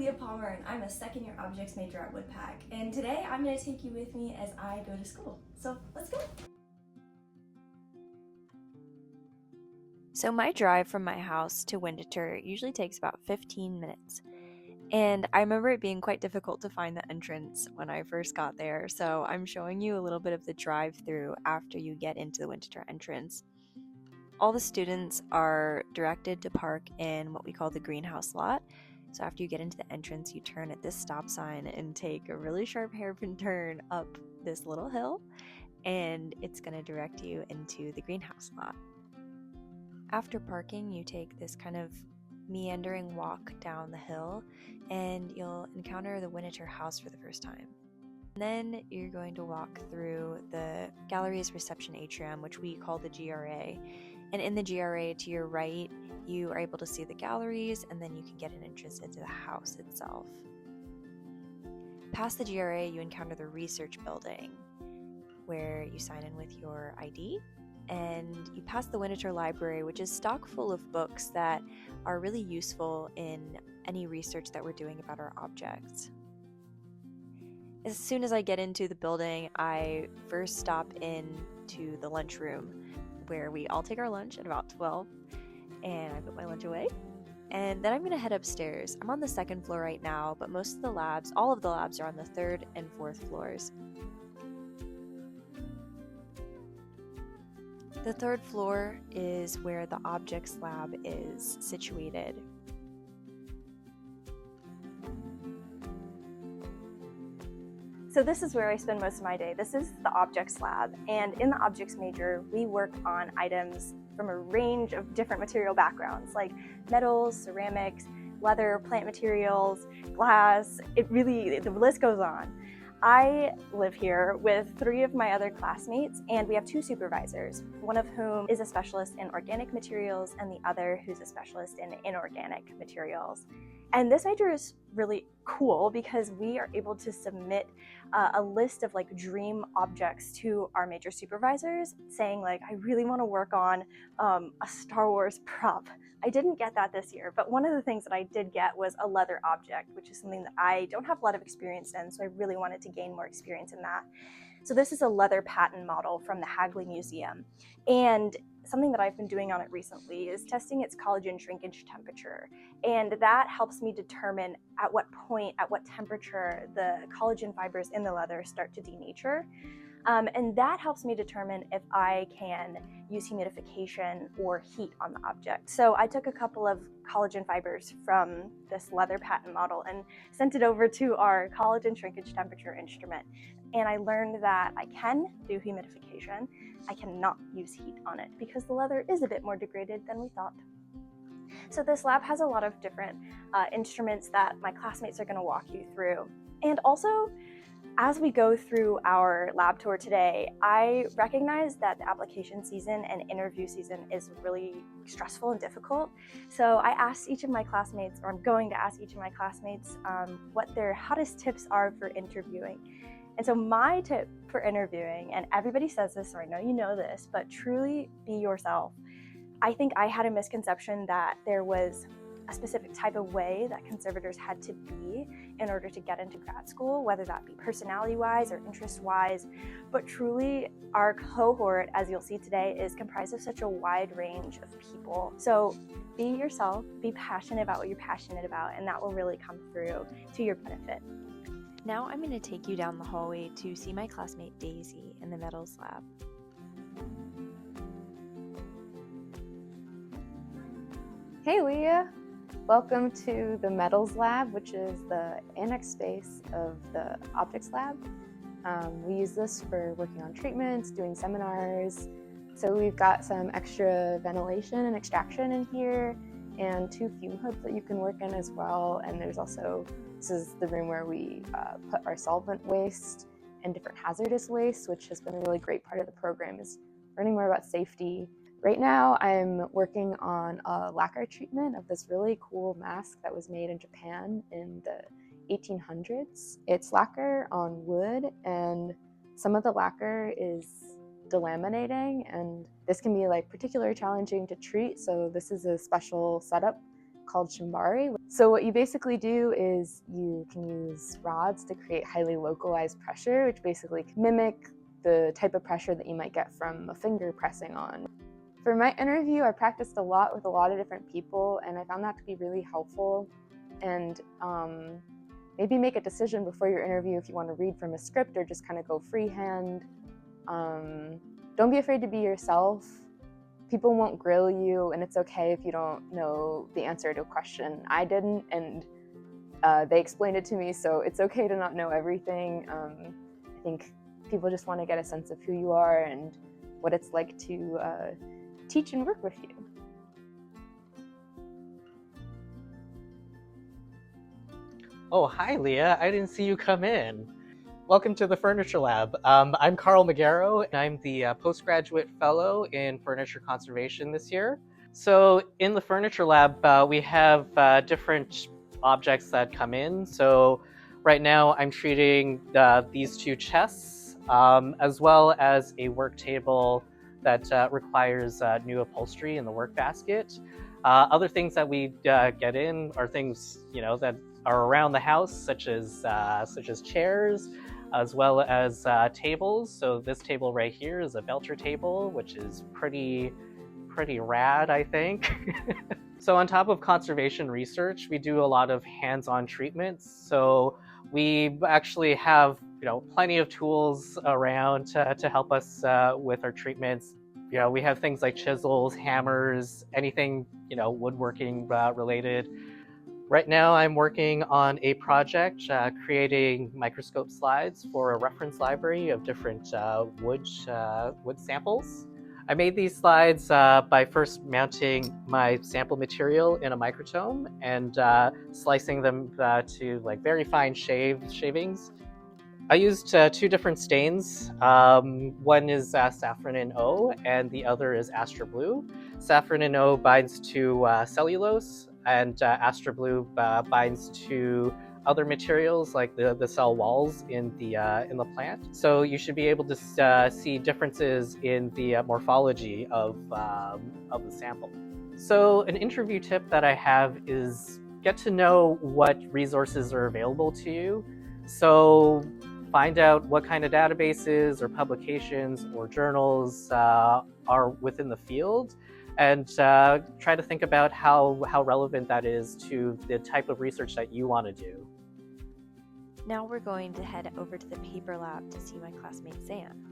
Leah Palmer, and I'm a second-year objects major at WUDPAC. And today I'm going to take you with me as I go to school. So let's go. So my drive from my house to Winterthur usually takes about 15 minutes. And I remember it being quite difficult to find the entrance when I first got there, so I'm showing you a little bit of the drive-through after you get into the Winterthur entrance. All the students are directed to park in what we call the greenhouse lot. So after you get into the entrance, you turn at this stop sign and take a really sharp hairpin turn up this little hill, and it's going to direct you into the greenhouse lot. After parking, you take this kind of meandering walk down the hill, and you'll encounter the Winterthur house for the first time. And then you're going to walk through the gallery's reception atrium, which we call the GRA. And in the GRA to your right, you are able to see the galleries, and then you can get an entrance into the house itself. Past the GRA, you encounter the research building, where you sign in with your ID, and you pass the Winterthur Library, which is stock full of books that are really useful in any research that we're doing about our objects. As soon as I get into the building, I first stop into the lunchroom, where we all take our lunch at about 12, and I put my lunch away. And then I'm going to head upstairs. I'm on the second floor right now, but most of the labs, all of the labs are on the third and fourth floors. The third floor is where the objects lab is situated. So this is where I spend most of my day. This is the objects lab, and in the objects major, we work on items from a range of different material backgrounds, like metals, ceramics, leather, plant materials, glass. The list goes on. I live here with 3 of my other classmates, and we have 2 supervisors, one of whom is a specialist in organic materials and the other who's a specialist in inorganic materials. And this major is really cool because we are able to submit a list of dream objects to our major supervisors, saying I really want to work on a Star Wars prop. I didn't get that this year, but one of the things that I did get was a leather object, which is something that I don't have a lot of experience in, so I really wanted to gain more experience in that. So this is a leather patent model from the Hagley Museum, and something that I've been doing on it recently is testing its collagen shrinkage temperature, and that helps me determine at what point, at what temperature the collagen fibers in the leather start to denature. And that helps me determine if I can use humidification or heat on the object. So I took a couple of collagen fibers from this leather patent model and sent it over to our collagen shrinkage temperature instrument. And I learned that I can do humidification. I cannot use heat on it because the leather is a bit more degraded than we thought. So this lab has a lot of different instruments that my classmates are going to walk you through. And also, as we go through our lab tour today, I recognize that the application season and interview season is really stressful and difficult. So I asked each of my classmates, or I'm going to ask each of my classmates, what their hottest tips are for interviewing. And so my tip for interviewing, and everybody says this, so I know you know this, but truly be yourself. I think I had a misconception that there was a specific type of way that conservators had to be in order to get into grad school, whether that be personality-wise or interest-wise. But truly, our cohort, as you'll see today, is comprised of such a wide range of people. So be yourself, be passionate about what you're passionate about, and that will really come through to your benefit. Now I'm going to take you down the hallway to see my classmate Daisy in the metals lab. Hey Leah! Welcome to the Metals Lab, which is the annex space of the Objects Lab. We use this for working on treatments, doing seminars. So we've got some extra ventilation and extraction in here, and 2 fume hoods that you can work in as well. And there's also, this is the room where we put our solvent waste and different hazardous waste, which has been a really great part of the program, is learning more about safety. Right now, I'm working on a lacquer treatment of this really cool mask that was made in Japan in the 1800s. It's lacquer on wood, and some of the lacquer is delaminating, and this can be particularly challenging to treat. So this is a special setup called shibari. So what you basically do is you can use rods to create highly localized pressure, which basically can mimic the type of pressure that you might get from a finger pressing on. For my interview, I practiced a lot with a lot of different people, and I found that to be really helpful. And maybe make a decision before your interview if you want to read from a script or just kind of go freehand. Don't be afraid to be yourself. People won't grill you, and it's okay if you don't know the answer to a question. I didn't, and they explained it to me, so it's okay to not know everything. I think people just want to get a sense of who you are and what it's like to teach and work with you. Oh, hi, Leah. I didn't see you come in. Welcome to the Furniture Lab. I'm Carl Magaro, and I'm the Postgraduate Fellow in Furniture Conservation this year. So in the Furniture Lab, we have different objects that come in. So right now I'm treating these two chests, as well as a work table that requires new upholstery in the work basket. Other things that we get in are things, that are around the house, such as chairs, as well as tables. So this table right here is a Belcher table, which is pretty rad, I think. So on top of conservation research, we do a lot of hands-on treatments. So we actually have plenty of tools around to help us with our treatments. We have things like chisels, hammers, anything woodworking related. Right now I'm working on a project creating microscope slides for a reference library of different wood samples. I made these slides by first mounting my sample material in a microtome and slicing them to very fine shavings. I used two different stains. One is Saffron and O, and the other is Astra Blue. Saffron and O binds to cellulose, and Astra Blue binds to other materials like the cell walls in the plant. So you should be able to see differences in the morphology of the sample. So an interview tip that I have is get to know what resources are available to you. So find out what kind of databases or publications or journals are within the field, and try to think about how relevant that is to the type of research that you want to do. Now we're going to head over to the paper lab to see my classmate Sam.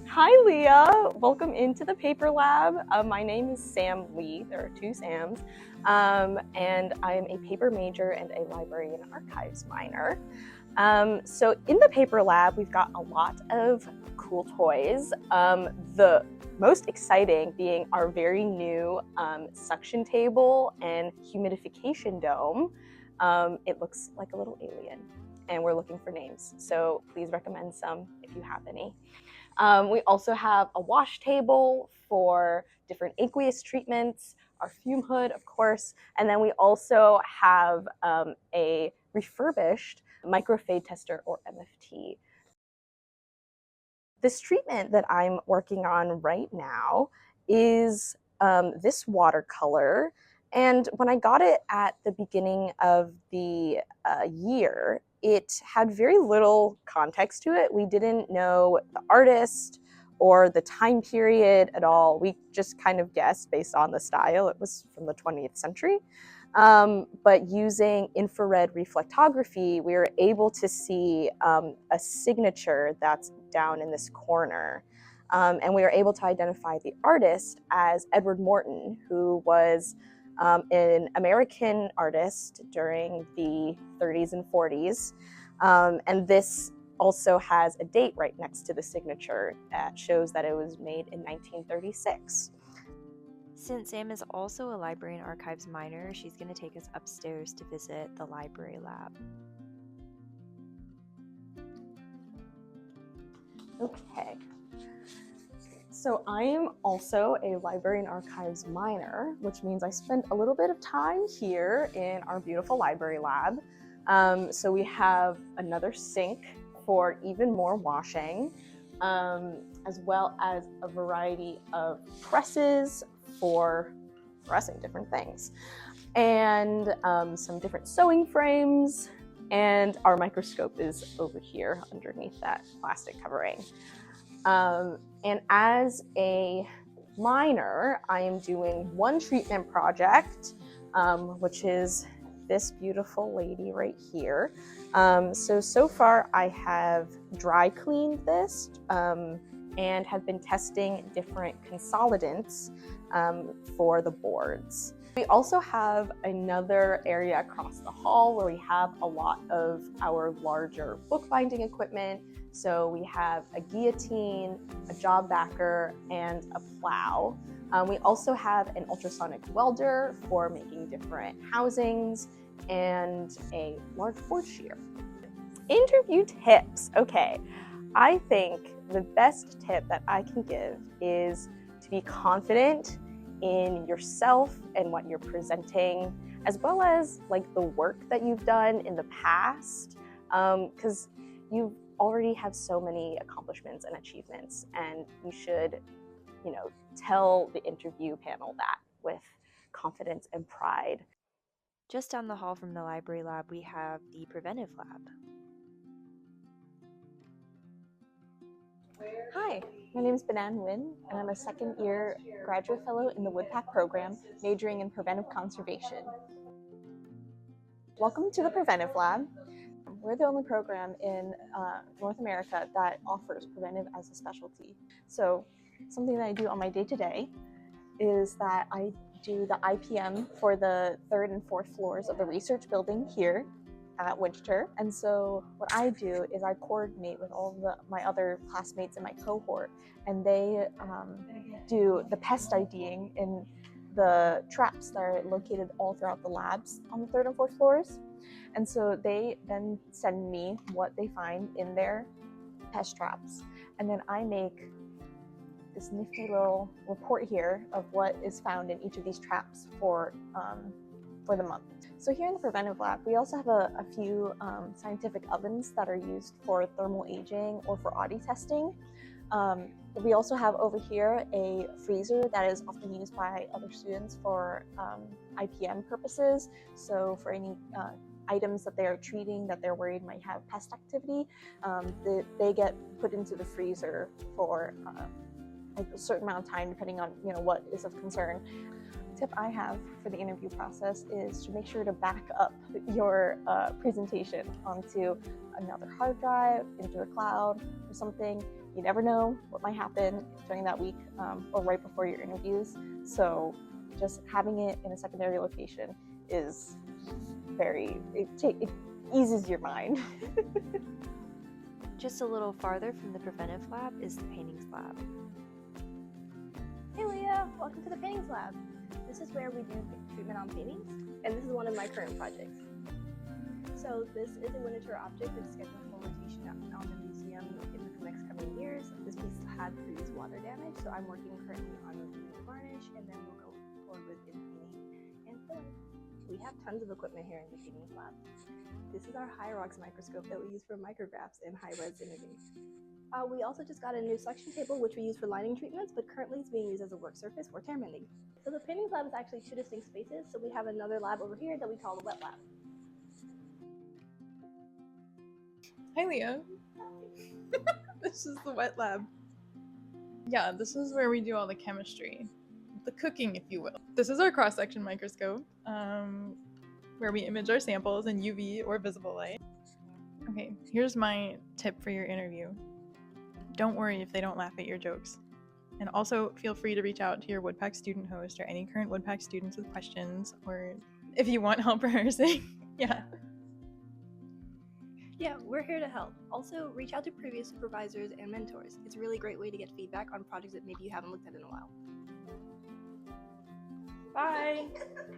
Hi, Leah. Welcome into the paper lab. My name is Sam Lee. There are two Sams. And I am a paper major and a library and archives minor. So in the paper lab, we've got a lot of cool toys. The most exciting being our very new suction table and humidification dome. It looks like a little alien, and we're looking for names. So please recommend some if you have any. We also have a wash table for different aqueous treatments, our fume hood, of course, and then we also have a refurbished microfade tester, or MFT. This treatment that I'm working on right now is this watercolor, and when I got it at the beginning of the year, it had very little context to it. We didn't know the artist or the time period at all. We just kind of guessed based on the style. It was from the 20th century. But using infrared reflectography, we were able to see a signature that's down in this corner. And we were able to identify the artist as Edward Morton, who was an American artist during the 30s and 40s. And this also has a date right next to the signature that shows that it was made in 1936. Since Sam is also a library and archives minor, she's going to take us upstairs to visit the library lab. Okay. So I am also a library and archives minor, which means I spend a little bit of time here in our beautiful library lab. So we have another sink for even more washing, as well as a variety of presses for dressing different things. And some different sewing frames, and our microscope is over here underneath that plastic covering. And as a minor, I am doing one treatment project, which is this beautiful lady right here. So far I have dry cleaned this and have been testing different consolidants for the boards. We also have another area across the hall where we have a lot of our larger bookbinding equipment. So we have a guillotine, a job backer, and a plow. We also have an ultrasonic welder for making different housings and a large board shear. Interview tips. Okay, I think the best tip that I can give is to be confident in yourself and what you're presenting, as well as like the work that you've done in the past, because you already have so many accomplishments and achievements, and you should, tell the interview panel that with confidence and pride. Just down the hall from the library lab, we have the preventive lab. Hi, my name is Banan Nguyen, and I'm a second-year graduate fellow in the WUDPAC program, majoring in preventive conservation. Welcome to the Preventive Lab. We're the only program in North America that offers preventive as a specialty. So something that I do on my day-to-day is that I do the IPM for the 3rd and 4th floors of the research building here at Winchester. And so what I do is I coordinate with all of my other classmates in my cohort, and they do the pest IDing in the traps that are located all throughout the labs on the 3rd and 4th floors. And so they then send me what they find in their pest traps, and then I make this nifty little report here of what is found in each of these traps for the month. So here in the preventive lab, we also have a few scientific ovens that are used for thermal aging or for Audi testing. We also have over here a freezer that is often used by other students for IPM purposes. So for any items that they're treating that they're worried might have pest activity, they get put into the freezer for a certain amount of time, depending on what is of concern. The tip I have for the interview process is to make sure to back up your presentation onto another hard drive, into a cloud or something. You never know what might happen during that week or right before your interviews. So just having it in a secondary location is it eases your mind. Just a little farther from the preventive lab is the paintings lab. Hey Leah, welcome to the paintings lab. This is where we do treatment on paintings, and this is one of my current projects. So this is a miniature object that's scheduled for rotation on the museum in the next coming years. This piece had previous water damage, so I'm working currently on removing the varnish, and then we'll go forward with painting and filling. We have tons of equipment here in the paintings lab. This is our Hyrox microscope that we use for micrographs and high-res imaging. We also just got a new suction table, which we use for lining treatments, but currently it's being used as a work surface for tear mending. So the paintings lab is actually 2 distinct spaces. So we have another lab over here that we call the wet lab. Hi, Leah. This is the wet lab. Yeah, this is where we do all the chemistry. The cooking, if you will. This is our cross-section microscope, where we image our samples in UV or visible light. Okay, here's my tip for your interview. Don't worry if they don't laugh at your jokes. And also feel free to reach out to your WUDPAC student host or any current WUDPAC students with questions, or if you want help rehearsing. Yeah. Yeah, we're here to help. Also, reach out to previous supervisors and mentors. It's a really great way to get feedback on projects that maybe you haven't looked at in a while. Bye!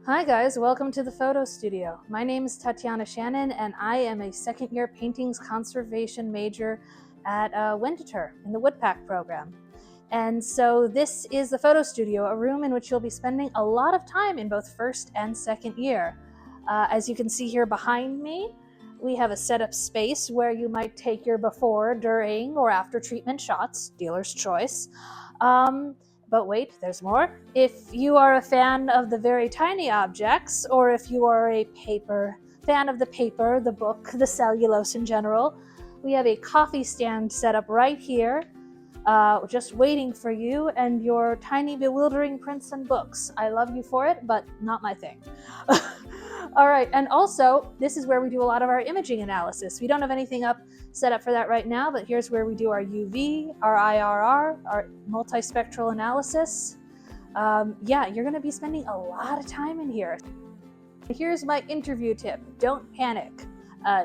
Hi guys, welcome to the photo studio. My name is Tatiana Shannon, and I am a second-year paintings conservation major at Winchester in the WUDPAC program. And so this is the photo studio, a room in which you'll be spending a lot of time in both first and second year. As you can see here behind me, we have a setup space where you might take your before, during, or after treatment shots, dealer's choice. But wait, there's more. If you are a fan of the very tiny objects, or if you are a fan of the paper, the book, the cellulose in general, we have a coffee stand set up right here, just waiting for you and your tiny bewildering prints and books. I love you for it, but not my thing. All right, and also, this is where we do a lot of our imaging analysis. We don't have anything set up for that right now, but here's where we do our UV, our IRR, our multispectral analysis. Yeah, you're gonna be spending a lot of time in here. Here's my interview tip. Don't panic.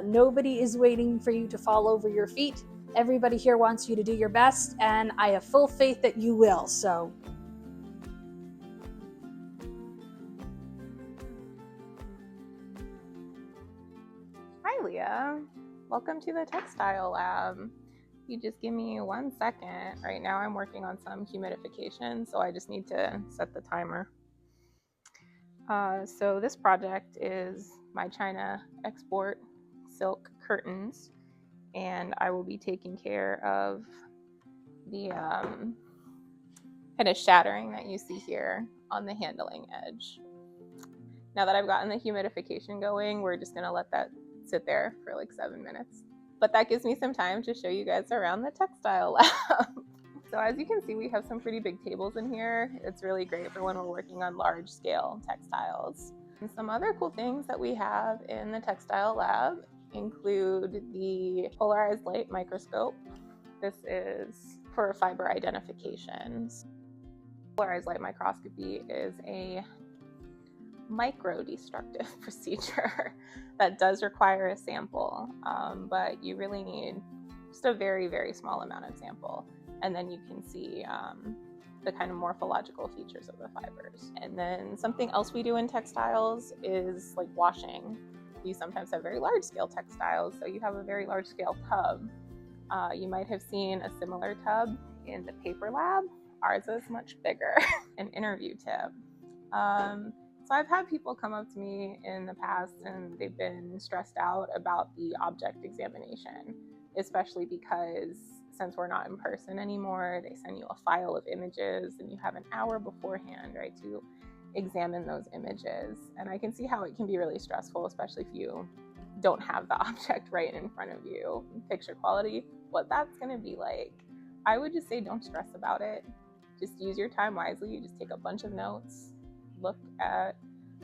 Nobody is waiting for you to fall over your feet. Everybody here wants you to do your best, and I have full faith that you will, so. Hi, Leah. Welcome to the textile lab. You just give me 1 second. Right now I'm working on some humidification, so I just need to set the timer. So this project is my China export silk curtains, and I will be taking care of the kind of shattering that you see here on the handling edge. Now that I've gotten the humidification going, we're just gonna let that sit there for like 7 minutes. But that gives me some time to show you guys around the textile lab. So as you can see, we have some pretty big tables in here. It's really great for when we're working on large scale textiles. And some other cool things that we have in the textile lab include the polarized light microscope. This is for fiber identification. Polarized light microscopy is a micro-destructive procedure that does require a sample, but you really need just a very, very small amount of sample. And then you can see the kind of morphological features of the fibers. And then something else we do in textiles is like washing. You sometimes have very large scale textiles, so you have a very large scale tub. You might have seen a similar tub in the paper lab. Ours is much bigger. An interview tip. So I've had people come up to me in the past and they've been stressed out about the object examination, especially because since we're not in person anymore, they send you a file of images and you have an hour beforehand, right, to examine those images. And I can see how it can be really stressful, especially if you don't have the object right in front of you. Picture quality, what that's gonna be like. I would just say don't stress about it. Just use your time wisely. You just take a bunch of notes, look at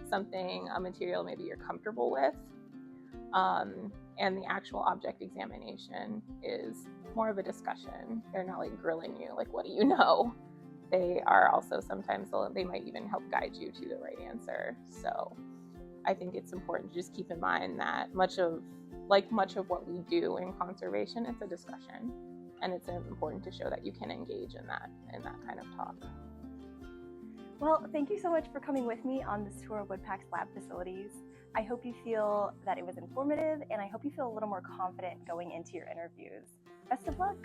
something, a material maybe you're comfortable with, and the actual object examination is more of a discussion. They're not like grilling you, like, what do you know? They are also sometimes, they might even help guide you to the right answer. So I think it's important to just keep in mind that much of what we do in conservation, it's a discussion, and it's important to show that you can engage in that kind of talk. Well, thank you so much for coming with me on this tour of WUDPAC's lab facilities. I hope you feel that it was informative, and I hope you feel a little more confident going into your interviews. Best of luck!